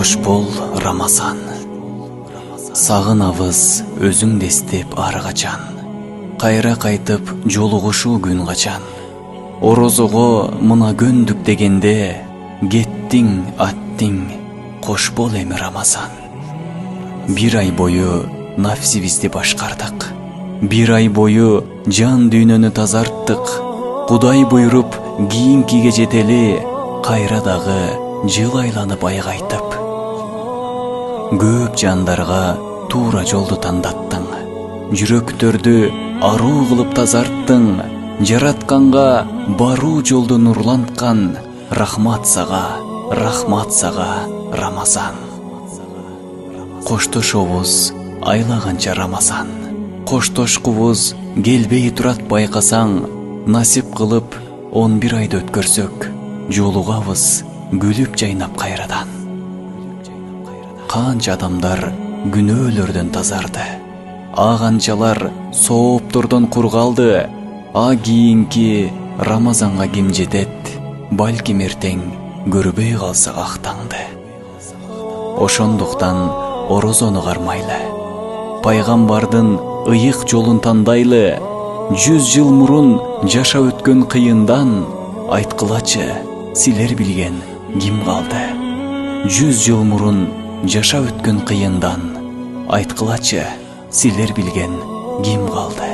Кош бол Рамазан. Сагынабыз өзүң дестеп ар качан. Кайра кайтып жолугушуу күн качан. Орозого мына көндүк дегенде, кеттиң, аттиң, кош бол эми Рамазан. Бир ай бою нафсибизди башкардык. Бир ай бою жан дүйнөнү тазарттык. Кудай буйруп кийинкиге жетели, кайра дагы жыл айланып айгайтып. Көп жандарга туура жолду тандаттың. Жүрөктөрдү аруу кылып тазарттың. Жаратканга баруу жолду нурланткан. Рахмат сага Рамазан. Коштошобуз айлаганча Рамазан. Коштошкубуз келбей турат байкасаң. Насип кылып 11 айды өткөрсөк, жолугабыз күлүп жайнап кайрадан. Канча адамдар күнөөлөрдөн тазарды. Канчалар сооптордон кургалды. Кийинки Рамазанга ким жетет? Балким эртең көрбөй калсак актаңды. Ошондуктан орозону кармайлы. Пайгамбардын ыйык жолун тандайлы. 100 жыл мурун жаша өткөн кыйындан, айткылачы, силер билген ким калды? 100 жыл мурун жаша өткөн кыйындан, айткылачы, силер билген ким калды?